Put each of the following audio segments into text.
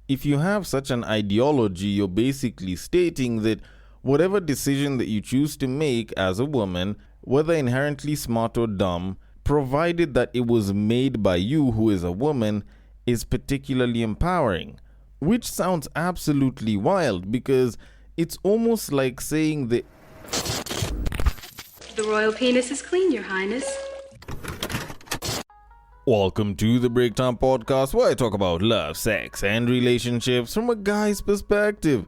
if you have such an ideology, you're basically stating that whatever decision that you choose to make as a woman, whether inherently smart or dumb, provided that it was made by you who is a woman, is particularly empowering. Which sounds absolutely wild because it's almost like saying that the royal penis is clean, Your Highness. welcome to the Breaktime Podcast, where I talk about love, sex, and relationships from a guy's perspective,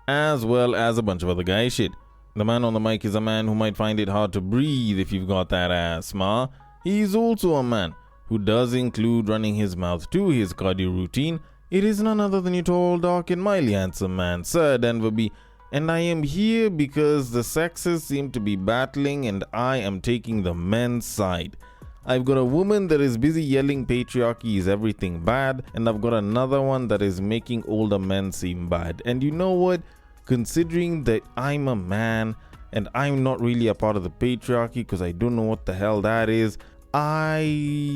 as well as a bunch of other guy shit. The man on the mic is a man who might find it hard to breathe if you've got that asthma. He's also a man who does include running his mouth to his cardio routine. It is none other than your tall, dark, and mildly handsome man, Sir Denver B. And I am here because the sexes seem to be battling and I am taking the men's side. I've got a woman that is busy yelling patriarchy is everything bad, and I've got another one that is making older men seem bad. And you know what? Considering that I'm a man and I'm not really a part of the patriarchy because I don't know what the hell that is, I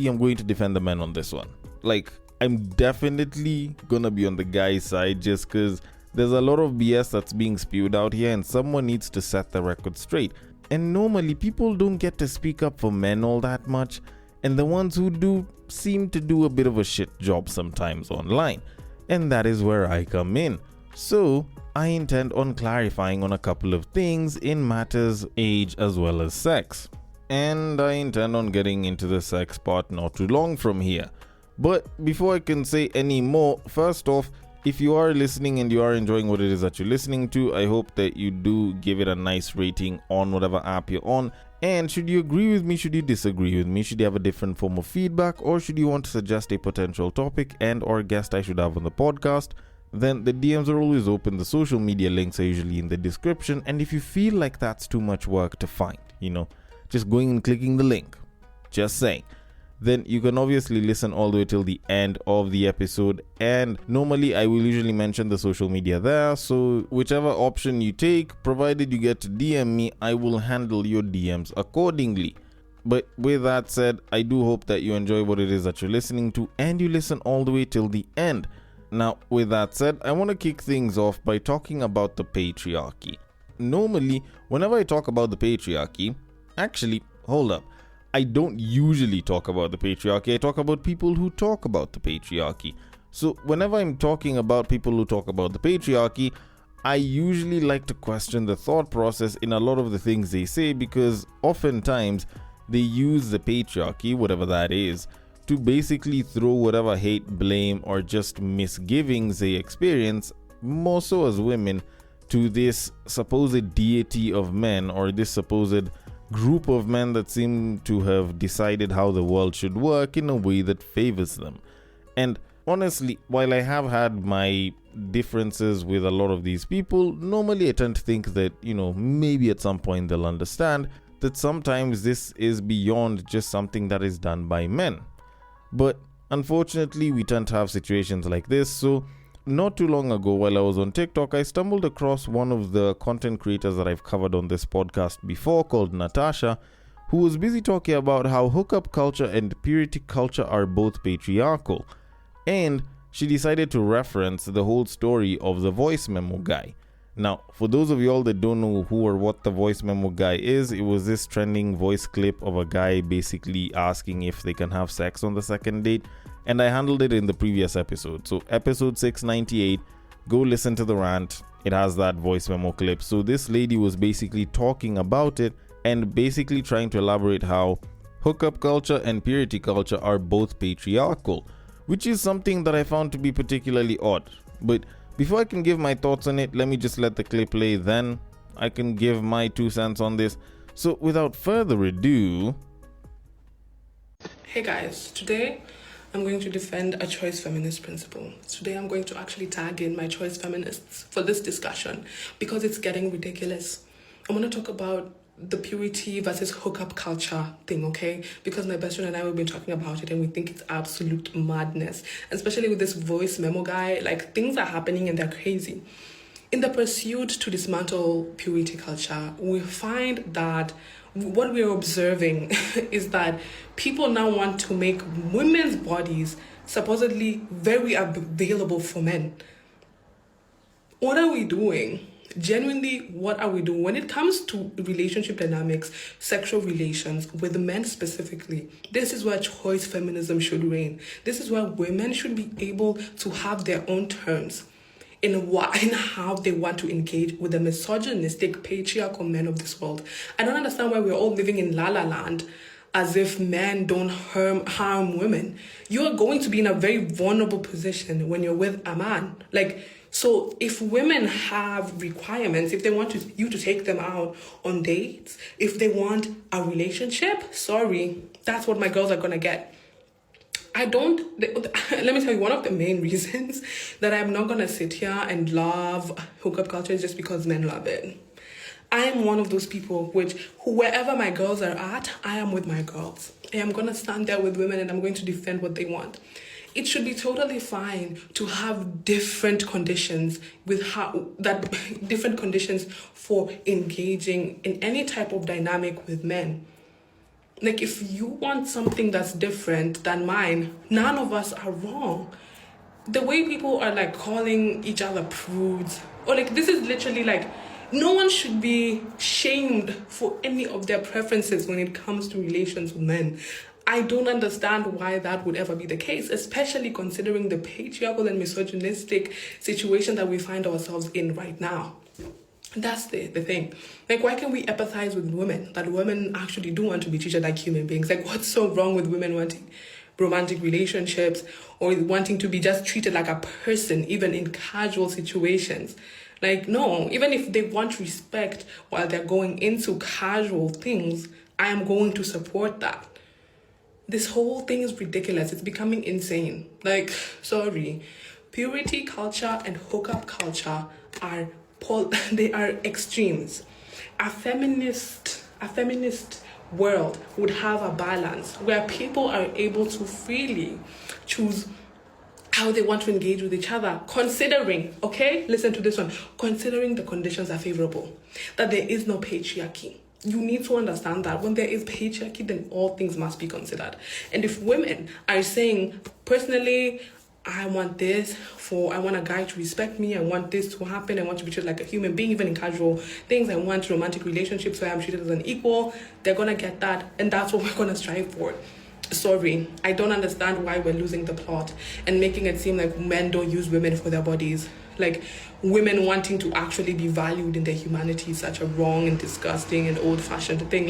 am going to defend the men on this one. Like, I'm definitely gonna be on the guy's side just because there's a lot of BS that's being spewed out here and someone needs to set the record straight. And normally people don't get to speak up for men all that much, and the ones who do seem to do a bit of a shit job sometimes online. And that is where I come in. So I intend on clarifying on a couple of things in matters age as well as sex. And I intend on getting into the sex part not too long from here. But before I can say any more, first off, if you are listening and you are enjoying what it is that you're listening to, I hope that you do give it a nice rating on whatever app you're on. And should you agree with me, should you disagree with me, should you have a different form of feedback, or should you want to suggest a potential topic and or guest I should have on the podcast, then the DMs are always open. The social media links are usually in the description. And if you feel like that's too much work to find, just going and clicking the link, just saying, then you can obviously listen all the way till the end of the episode. And normally I will usually mention the social media there, so whichever option you take, provided you get to DM me, I will handle your DMs accordingly. But with that said, I do hope that you enjoy what it is that you're listening to and you listen all the way till the end. Now, with that said, I want to kick things off by talking about the patriarchy. Normally, whenever I talk about the patriarchy, actually, hold up, I don't usually talk about the patriarchy. I talk about people who talk about the patriarchy. So whenever I'm talking about people who talk about the patriarchy, I usually like to question the thought process in a lot of the things they say, because oftentimes they use the patriarchy, whatever that is, to basically throw whatever hate, blame, or just misgivings they experience, more so as women, to this supposed deity of men, or this supposed group of men that seem to have decided how the world should work in a way that favors them. And honestly, while I have had my differences with a lot of these people, normally I tend to think that, maybe at some point they'll understand that sometimes this is beyond just something that is done by men. But unfortunately, we tend to have situations like this. So not too long ago, while I was on TikTok, I stumbled across one of the content creators that I've covered on this podcast before, called Natasha, who was busy talking about how hookup culture and purity culture are both patriarchal. And she decided to reference the whole story of the voice memo guy. Now, for those of y'all that don't know who or what the voice memo guy is, it was this trending voice clip of a guy basically asking if they can have sex on the second date. And I handled it in the previous episode. So episode 698, go listen to the rant. It has that voice memo clip. So this lady was basically talking about it and basically trying to elaborate how hookup culture and purity culture are both patriarchal, which is something that I found to be particularly odd. But before I can give my thoughts on it, let me just let the clip play, then I can give my 2 cents on this. So without further ado... Hey guys, today I'm going to defend a choice feminist principle. Today I'm going to actually tag in my choice feminists for this discussion because it's getting ridiculous. I want to talk about the purity versus hookup culture thing, okay? Because my best friend and I, we've been talking about it and we think it's absolute madness. Especially with this voice memo guy, like things are happening and they're crazy. In the pursuit to dismantle purity culture, we find that what we're observing is that people now want to make women's bodies supposedly very available for men. What are we doing? Genuinely, what are we doing? When it comes to relationship dynamics, sexual relations, with men specifically, this is where choice feminism should reign. This is where women should be able to have their own terms in how they want to engage with the misogynistic, patriarchal men of this world. I don't understand why we're all living in la la land as if men don't harm women. You're going to be in a very vulnerable position when you're with a man. So if women have requirements, if they want you to take them out on dates, if they want a relationship, sorry, that's what my girls are going to get. Let me tell you, one of the main reasons that I'm not going to sit here and love hookup culture is just because men love it. I'm one of those people wherever my girls are at, I am with my girls. I am going to stand there with women and I'm going to defend what they want. It should be totally fine to have different conditions different conditions for engaging in any type of dynamic with men. If you want something that's different than mine, none of us are wrong. The way people are calling each other prudes, or this is literally no one should be shamed for any of their preferences when it comes to relations with men. I don't understand why that would ever be the case, especially considering the patriarchal and misogynistic situation that we find ourselves in right now. That's the thing. Why can we empathize with women? That women actually do want to be treated like human beings. What's so wrong with women wanting romantic relationships or wanting to be just treated like a person, even in casual situations? No, even if they want respect while they're going into casual things, I am going to support that. This whole thing is ridiculous. It's becoming insane. Sorry. Purity culture and hookup culture they are extremes. A feminist world would have a balance where people are able to freely choose how they want to engage with each other, considering, listen to this one, considering the conditions are favorable, that there is no patriarchy. You need to understand that when there is patriarchy, then all things must be considered. And if women are saying, personally, I want a guy to respect me, I want this to happen, I want to be treated like a human being, even in casual things, I want romantic relationships where I'm treated as an equal, they're going to get that, and that's what we're going to strive for. Sorry, I don't understand why we're losing the plot and making it seem like men don't use women for their bodies. Women wanting to actually be valued in their humanity is such a wrong and disgusting and old-fashioned thing.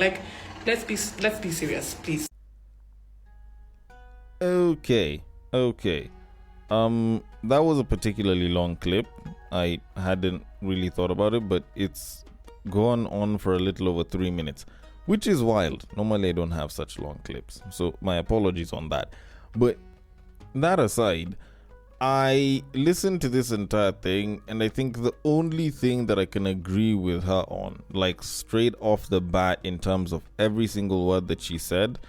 Let's be serious, please. Okay. That was a particularly long clip. I hadn't really thought about it, but it's gone on for a little over 3 minutes, which is wild. Normally I don't have such long clips, so my apologies on that. But that aside, I listened to this entire thing, and I think the only thing that I can agree with her on, straight off the bat in terms of every single word that she said,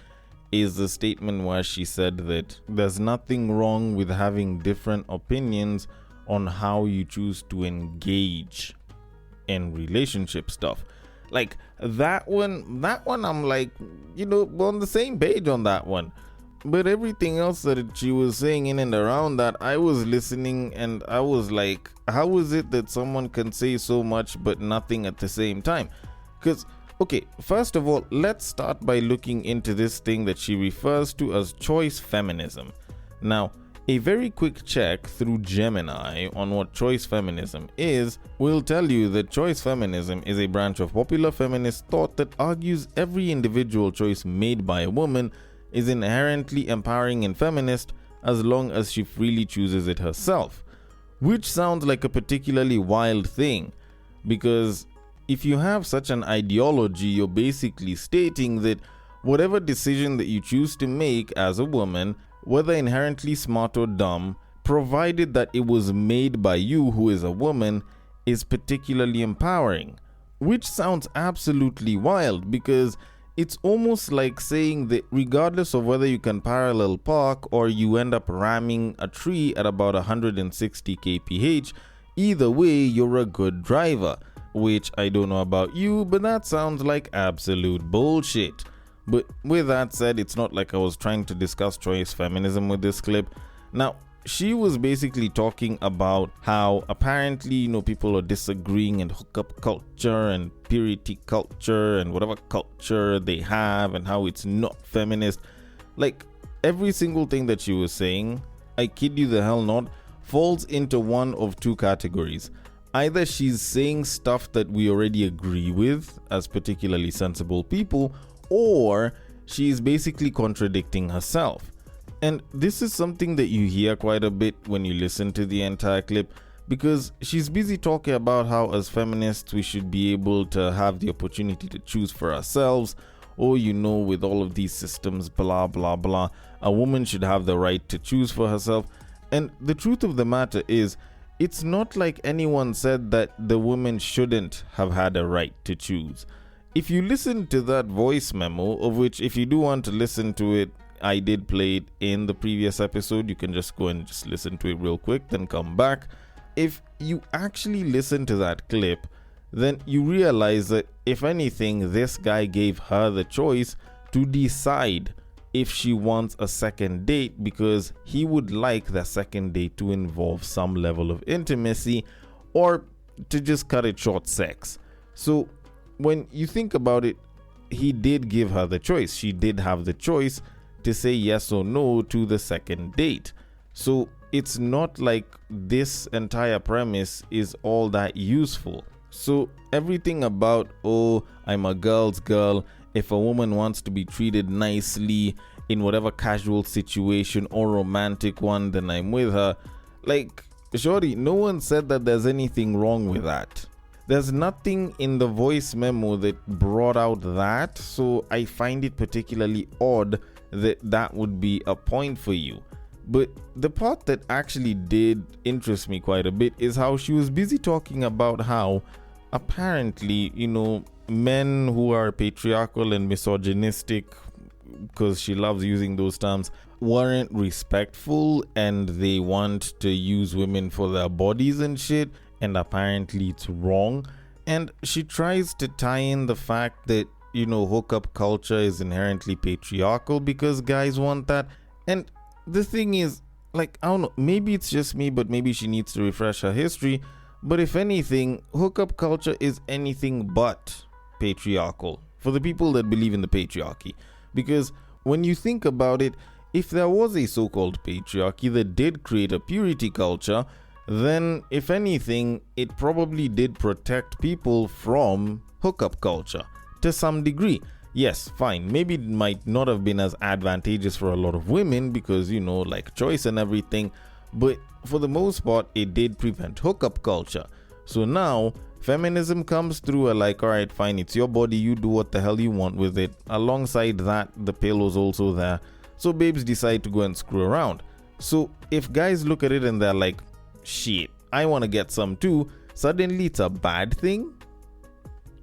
is the statement where she said that there's nothing wrong with having different opinions on how you choose to engage in relationship stuff. That one I'm we're on the same page on that one. But everything else that she was saying in and around that, I was listening and I was like, how is it that someone can say so much but nothing at the same time? Because, first of all, let's start by looking into this thing that she refers to as choice feminism. Now, a very quick check through Gemini on what choice feminism is will tell you that choice feminism is a branch of popular feminist thought that argues every individual choice made by a woman is inherently empowering and feminist as long as she freely chooses it herself. Which sounds like a particularly wild thing, because if you have such an ideology, you're basically stating that whatever decision that you choose to make as a woman, whether inherently smart or dumb, provided that it was made by you who is a woman, is particularly empowering. Which sounds absolutely wild, because it's almost like saying that regardless of whether you can parallel park or you end up ramming a tree at about 160 kph, either way you're a good driver. Which I don't know about you, but that sounds like absolute bullshit. But with that said, it's not like I was trying to discuss choice feminism with this clip. Now, she was basically talking about how apparently, people are disagreeing and hookup culture and purity culture and whatever culture they have and how it's not feminist. Like, every single thing that she was saying, I kid you the hell not, falls into one of two categories. Either she's saying stuff that we already agree with as particularly sensible people, or she's basically contradicting herself. And this is something that you hear quite a bit when you listen to the entire clip, because she's busy talking about how as feminists we should be able to have the opportunity to choose for ourselves, or with all of these systems, blah blah blah, a woman should have the right to choose for herself. And the truth of the matter is, it's not like anyone said that the woman shouldn't have had a right to choose. If you listen to that voice memo, of which if you do want to listen to it, I did play it in the previous episode. You can just go and just listen to it real quick, then come back. If you actually listen to that clip, then you realize that if anything, this guy gave her the choice to decide if she wants a second date, because he would like the second date to involve some level of intimacy, or to just cut it short, sex. So when you think about it, he did give her the choice. She did have the choice to say yes or no to the second date. So it's not like this entire premise is all that useful. So everything about, oh, I'm a girl's girl, if a woman wants to be treated nicely in whatever casual situation or romantic one, then I'm with her. Like, shorty, no one said that there's anything wrong with that. There's nothing in the voice memo that brought out that, so I find it particularly odd that would be a point for you. But the part that actually did interest me quite a bit is how she was busy talking about how apparently, men who are patriarchal and misogynistic, because she loves using those terms, weren't respectful and they want to use women for their bodies and shit, and apparently it's wrong. And she tries to tie in the fact that hookup culture is inherently patriarchal because guys want that. And the thing is, like, I don't know, maybe it's just me, but maybe she needs to refresh her history. But if anything, hookup culture is anything but patriarchal for the people that believe in the patriarchy. Because when you think about it, if there was a so-called patriarchy that did create a purity culture, then if anything, it probably did protect people from hookup culture to some degree. Yes, fine, maybe it might not have been as advantageous for a lot of women because, like choice and everything, but for the most part, it did prevent hookup culture. So now, feminism comes through like, alright, fine, it's your body, you do what the hell you want with it. Alongside that, the pillow's also there. So babes decide to go and screw around. So if guys look at it and they're like, shit, I want to get some too, suddenly it's a bad thing?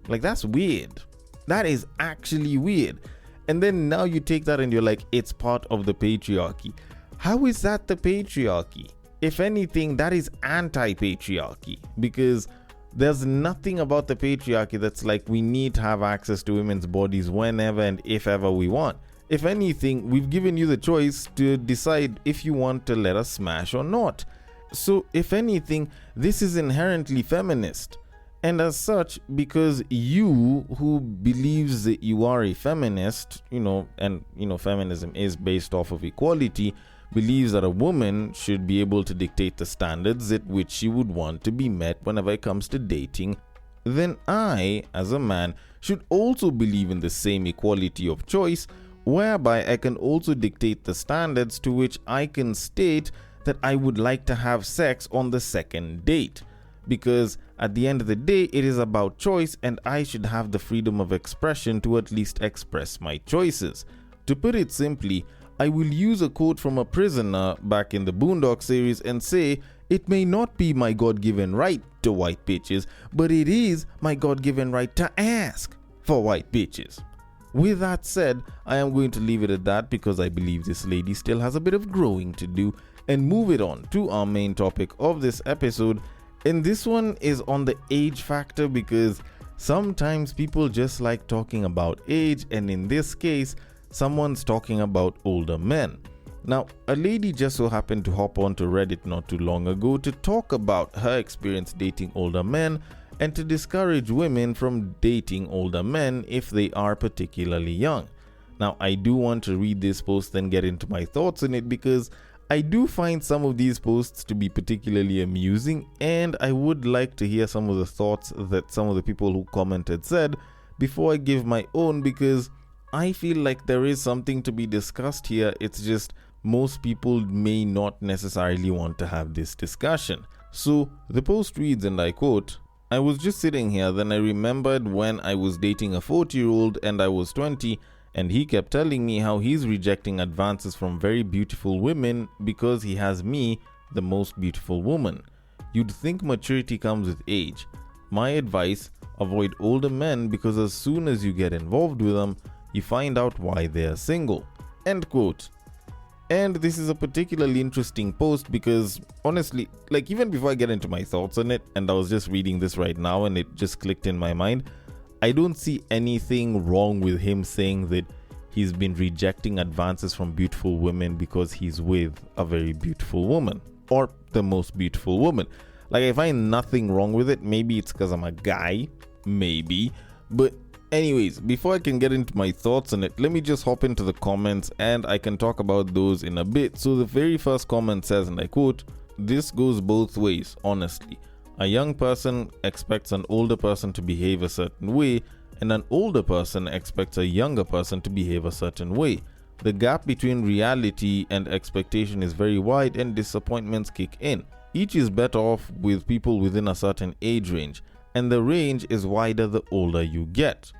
Like, that's weird. That is actually weird. And then now you take that and you're like, it's part of the patriarchy. How is that the patriarchy? If anything, that is anti-patriarchy, because there's nothing about the patriarchy that's like we need to have access to women's bodies whenever and if ever we want. If anything, we've given you the choice to decide if you want to let us smash or not. So if anything, this is inherently feminist. And as such, because you who believes that you are a feminist, feminism is based off of equality, believes that a woman should be able to dictate the standards at which she would want to be met whenever it comes to dating, then I, as a man, should also believe in the same equality of choice, whereby I can also dictate the standards to which I can state that I would like to have sex on the second date. Because at the end of the day, it is about choice, and I should have the freedom of expression to at least express my choices. To put it simply, I will use a quote from a prisoner back in the Boondock series and say, it may not be my God-given right to white bitches, but it is my God-given right to ask for white bitches. With that said, I am going to leave it at that because I believe this lady still has a bit of growing to do, and move it on to our main topic of this episode. And this one is on the age factor, because sometimes people just like talking about age, and in this case, someone's talking about older men. Now, a lady just so happened to hop onto Reddit not too long ago to talk about her experience dating older men and to discourage women from dating older men if they are particularly young. Now, I do want to read this post and get into my thoughts on it because I do find some of these posts to be particularly amusing, and I would like to hear some of the thoughts that some of the people who commented said before I give my own, because I feel like there is something to be discussed here. It's just most people may not necessarily want to have this discussion. So the post reads, and I quote, "I was just sitting here, then I remembered when I was dating a 40-year-old and I was 20, and he kept telling me how he's rejecting advances from very beautiful women because he has me, the most beautiful woman. You'd think maturity comes with age. My advice, avoid older men because as soon as you get involved with them, you find out why they're single." End quote. And this is a particularly interesting post because honestly, like even before I get into my thoughts on it, and I was just reading this right now and it just clicked in my mind, I don't see anything wrong with him saying that he's been rejecting advances from beautiful women because he's with a very beautiful woman or the most beautiful woman. Like, I find nothing wrong with it. Maybe it's because I'm a guy, maybe. But anyways, before I can get into my thoughts on it, let me just hop into the comments and I can talk about those in a bit. So the very first comment says, and I quote, "This goes both ways, honestly. A young person expects an older person to behave a certain way, and an older person expects a younger person to behave a certain way. The gap between reality and expectation is very wide and disappointments kick in. Each is better off with people within a certain age range, and the range is wider the older you get."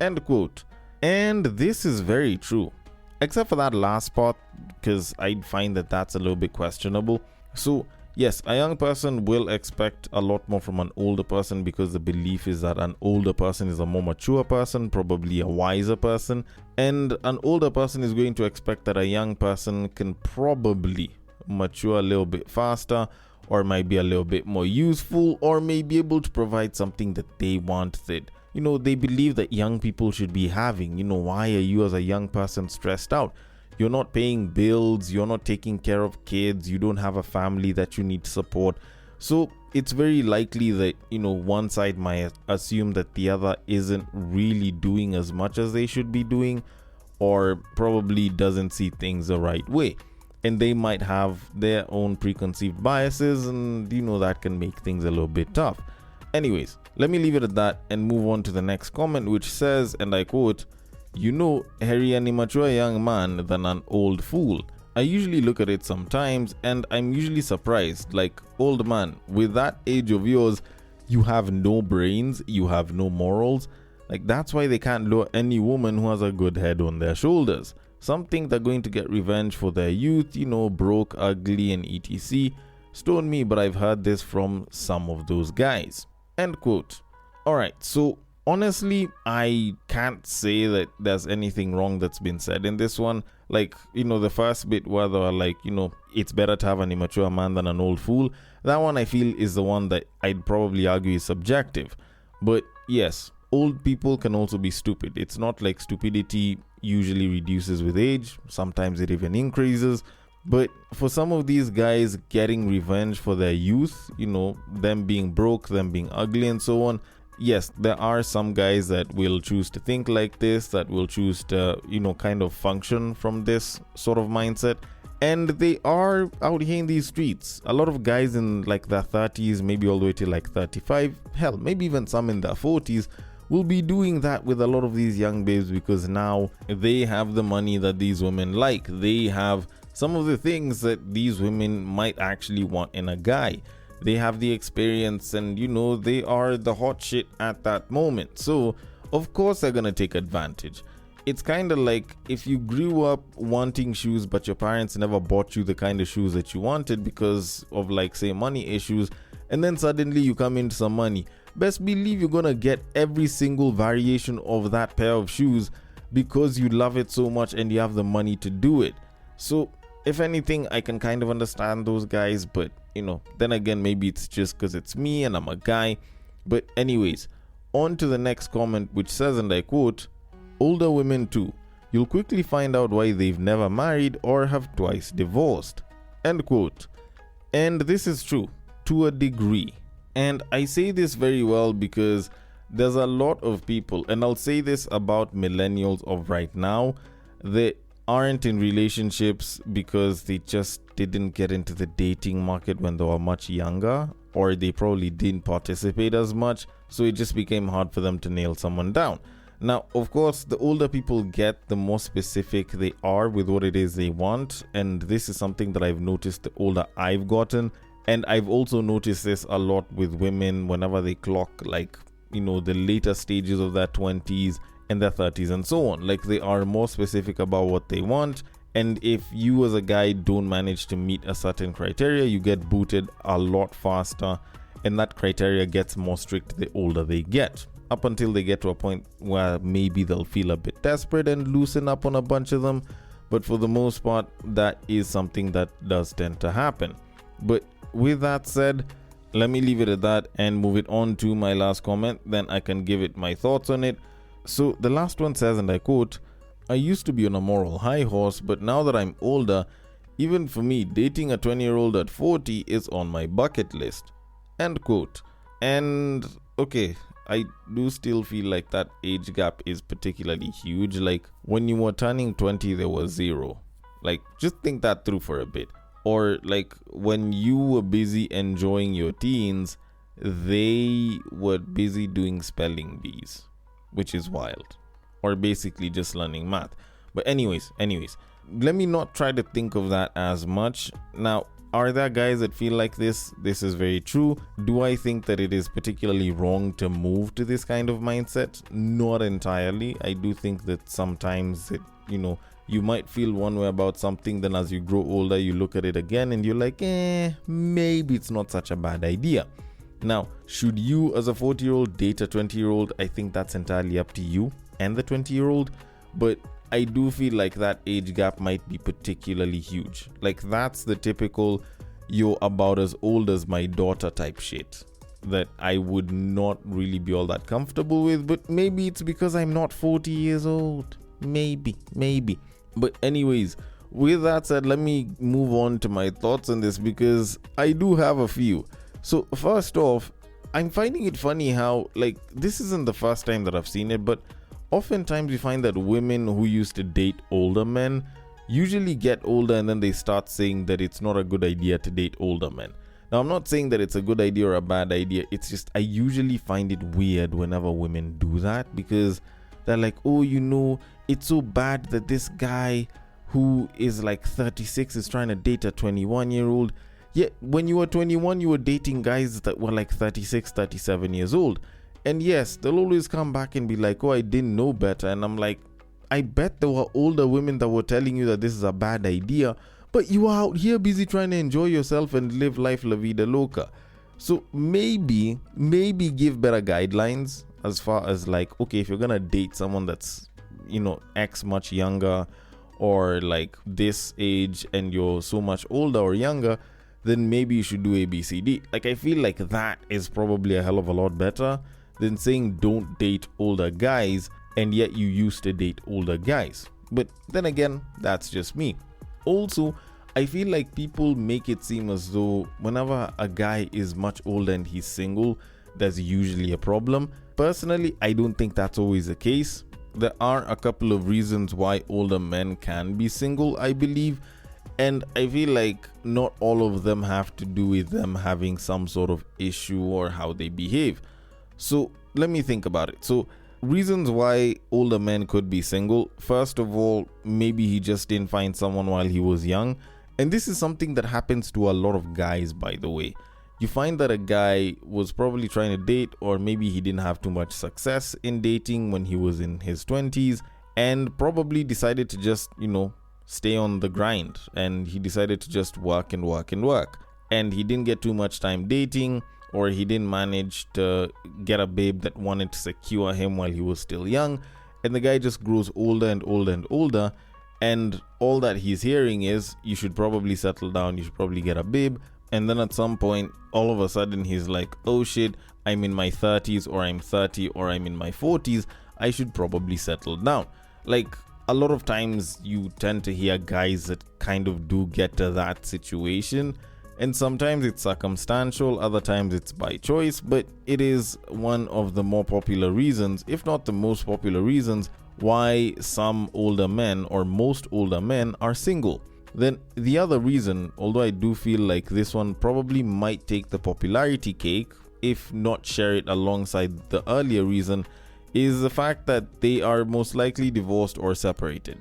End quote. And this is very true, except for that last part, because I find that that's a little bit questionable. So yes, a young person will expect a lot more from an older person because the belief is that an older person is a more mature person, probably a wiser person, and an older person is going to expect that a young person can probably mature a little bit faster, or might be a little bit more useful, or may be able to provide something that they want that, they believe that young people should be having. Why are you as a young person stressed out? You're not paying bills, you're not taking care of kids, you don't have a family that you need to support. So it's very likely that, one side might assume that the other isn't really doing as much as they should be doing, or probably doesn't see things the right way. And they might have their own preconceived biases, and that can make things a little bit tough. Anyways, let me leave it at that and move on to the next comment, which says, and I quote, "Harry, an immature young man than an old fool. I usually look at it sometimes and I'm usually surprised. Like, old man, with that age of yours, you have no brains, you have no morals. Like, that's why they can't lure any woman who has a good head on their shoulders. Some think they're going to get revenge for their youth, broke, ugly, and etc. Stone me, but I've heard this from some of those guys." End quote. Alright, so honestly, I can't say that there's anything wrong that's been said in this one. Like, the first bit where they're like, it's better to have an immature man than an old fool. That one I feel is the one that I'd probably argue is subjective. But yes, old people can also be stupid. It's not like stupidity usually reduces with age. Sometimes it even increases. But for some of these guys getting revenge for their youth, them being broke, them being ugly and so on, yes, there are some guys that will choose to think like this, that will choose to, kind of function from this sort of mindset. And they are out here in these streets. A lot of guys in like their 30s, maybe all the way to like 35, hell, maybe even some in their 40s, will be doing that with a lot of these young babes because now they have the money that these women like. They have some of the things that these women might actually want in a guy. They have the experience and, they are the hot shit at that moment. So, of course, they're going to take advantage. It's kind of like if you grew up wanting shoes, but your parents never bought you the kind of shoes that you wanted because of, like, say, money issues, and then suddenly you come into some money. Best believe you're going to get every single variation of that pair of shoes because you love it so much and you have the money to do it. So, if anything, I can kind of understand those guys, but then again, maybe it's just because it's me and I'm a guy. But anyways, on to the next comment, which says, and I quote, "Older women too. you'll quickly find out why they've never married or have twice divorced. End quote. And this is true to a degree. And I say this very well because there's a lot of people, and I'll say this about millennials of right now, they aren't in relationships because they just didn't get into the dating market when they were much younger, or they probably didn't participate as much, so it just became hard for them to nail someone down. Now, of course, the older people get, the more specific they are with what it is they want, and this is something that I've noticed the older I've gotten. And I've also noticed this a lot with women whenever they clock, like, the later stages of their 20s and their 30s and so on. Like, they are more specific about what they want. And if you as a guy don't manage to meet a certain criteria, you get booted a lot faster. And that criteria gets more strict the older they get, up until they get to a point where maybe they'll feel a bit desperate and loosen up on a bunch of them. But for the most part, that is something that does tend to happen. But with that said, let me leave it at that and move it on to my last comment. Then I can give it my thoughts on it. So the last one says, and I quote, "I used to be on a moral high horse, but now that I'm older, even for me, dating a 20-year-old at 40 is on my bucket list." End quote. And okay, I do still feel like that age gap is particularly huge. Like, when you were turning 20, there was 0. Like, just think that through for a bit. Or like, when you were busy enjoying your teens, they were busy doing spelling bees, which is wild. Or basically just learning math. But anyways, let me not try to think of that as much. Now, are there guys that feel like this? This is very true. Do I think that it is particularly wrong to move to this kind of mindset? Not entirely. I do think that sometimes you might feel one way about something, then as you grow older, you look at it again and you're like, maybe it's not such a bad idea. Now, should you as a 40-year-old date a 20-year-old? I think that's entirely up to you and the 20-year-old. But I do feel like that age gap might be particularly huge. Like, that's the typical, you're about as old as my daughter type shit that I would not really be all that comfortable with. But maybe it's because I'm not 40 years old. Maybe. But anyways, with that said, let me move on to my thoughts on this, because I do have a few. So first off, I'm finding it funny how, like, this isn't the first time that I've seen it, but oftentimes you find that women who used to date older men usually get older and then they start saying that it's not a good idea to date older men. Now, I'm not saying that it's a good idea or a bad idea. It's just I usually find it weird whenever women do that, because they're like, oh, it's so bad that this guy who is like 36 is trying to date a 21-year-old. Yet when you were 21, you were dating guys that were like 36, 37 years old. And yes, they'll always come back and be like, oh, I didn't know better. And I'm like, I bet there were older women that were telling you that this is a bad idea, but you are out here busy trying to enjoy yourself and live life la vida loca. So maybe give better guidelines as far as like, okay, if you're gonna date someone that's, X much younger or like this age and you're so much older or younger, then maybe you should do ABCD. Like, I feel like that is probably a hell of a lot better than saying don't date older guys and yet you used to date older guys. But then again, that's just me. Also, I feel like people make it seem as though whenever a guy is much older and he's single, there's usually a problem. Personally, I don't think that's always the case. There are a couple of reasons why older men can be single, I believe. And I feel like not all of them have to do with them having some sort of issue or how they behave. So let me think about it. So reasons why older men could be single. First of all, maybe he just didn't find someone while he was young. And this is something that happens to a lot of guys, by the way. You find that a guy was probably trying to date, or maybe he didn't have too much success in dating when he was in his 20s, and probably decided to just, stay on the grind. And he decided to just work. And he didn't get too much time dating, or he didn't manage to get a babe that wanted to secure him while he was still young. And the guy just grows older and older. And all that he's hearing is, you should probably settle down, you should probably get a babe. And then at some point, all of a sudden, he's like, oh shit, I'm in my 30s, or I'm 30, or I'm in my 40s. I should probably settle down. Like, a lot of times you tend to hear guys that kind of do get to that situation, and sometimes it's circumstantial, other times it's by choice, but it is one of the more popular reasons, if not the most popular reasons, why some older men or most older men are single. Then the other reason, although I do feel like this one probably might take the popularity cake, if not share it alongside the earlier reason, is the fact that they are most likely divorced or separated.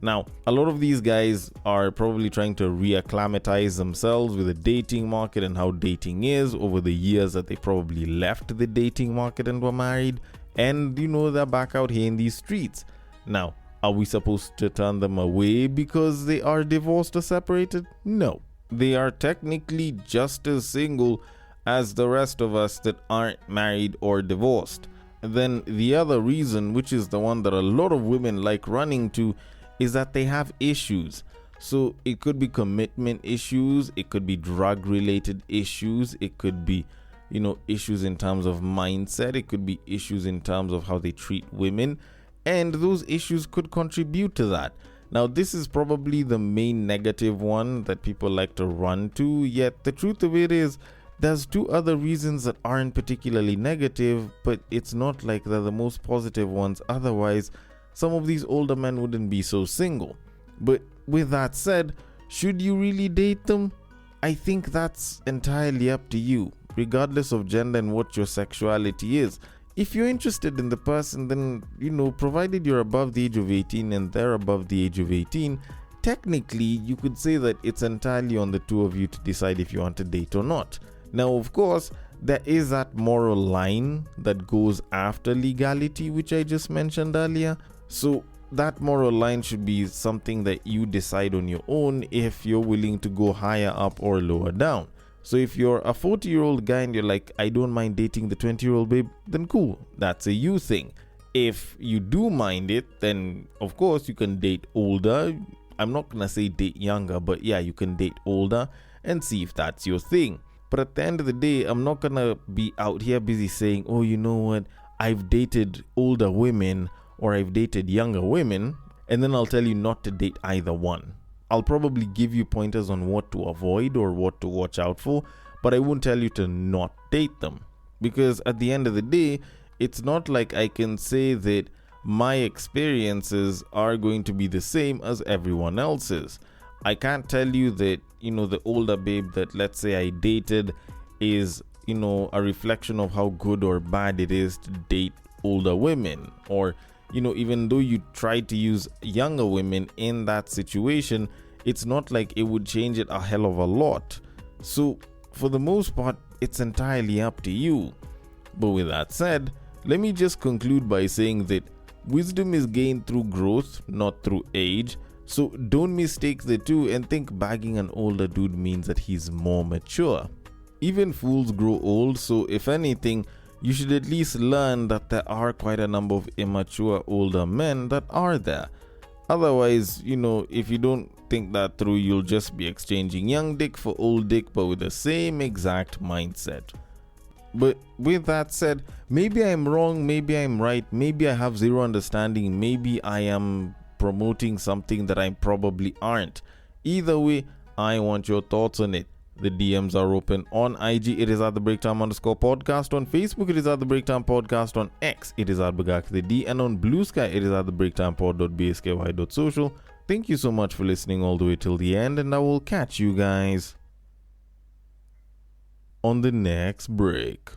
Now, a lot of these guys are probably trying to reacclimatize themselves with the dating market and how dating is over the years that they probably left the dating market and were married. And they're back out here in these streets. Now, are we supposed to turn them away because they are divorced or separated? No. They are technically just as single as the rest of us that aren't married or divorced. Then the other reason, which is the one that a lot of women like running to, is that they have issues. So it could be commitment issues, it could be drug related issues, it could be issues in terms of mindset, it could be issues in terms of how they treat women, and those issues could contribute to that. Now, this is probably the main negative one that people like to run to, yet the truth of it is there's two other reasons that aren't particularly negative, but it's not like they're the most positive ones. Otherwise, some of these older men wouldn't be so single. But with that said, should you really date them? I think that's entirely up to you, regardless of gender and what your sexuality is. If you're interested in the person, then, provided you're above the age of 18 and they're above the age of 18, technically you could say that it's entirely on the two of you to decide if you want to date or not. Now, of course, there is that moral line that goes after legality, which I just mentioned earlier. So that moral line should be something that you decide on your own if you're willing to go higher up or lower down. So if you're a 40-year-old guy and you're like, I don't mind dating the 20-year-old babe, then cool, that's a you thing. If you do mind it, then of course you can date older. I'm not gonna say date younger, but yeah, you can date older and see if that's your thing. But at the end of the day, I'm not gonna be out here busy saying, oh, you know what, I've dated older women or I've dated younger women, and then I'll tell you not to date either one. I'll probably give you pointers on what to avoid or what to watch out for, but I won't tell you to not date them. Because at the end of the day, it's not like I can say that my experiences are going to be the same as everyone else's. I can't tell you that, the older babe that, let's say, I dated is, a reflection of how good or bad it is to date older women. Or, even though you try to use younger women in that situation, it's not like it would change it a hell of a lot. So, for the most part, it's entirely up to you. But with that said, let me just conclude by saying that wisdom is gained through growth, not through age. So don't mistake the two and think bagging an older dude means that he's more mature. Even fools grow old, so if anything, you should at least learn that there are quite a number of immature older men that are there. Otherwise, if you don't think that through, you'll just be exchanging young dick for old dick, but with the same exact mindset. But with that said, maybe I'm wrong, maybe I'm right, maybe I have zero understanding, maybe I am promoting something that I probably aren't. Either way, I want your thoughts on it. The DMs are open. On IG, it is at the Breaktime_podcast. On Facebook, it is at the Breaktime Podcast. On X, it is at Bagak and on Bluesky, it is at the BreaktimePod.bsky.social. Thank you so much for listening all the way till the end, and I will catch you guys on the next break.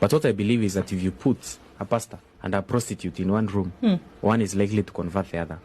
But what I believe is that if you put a pastor and a prostitute in one room, one is likely to convert the other.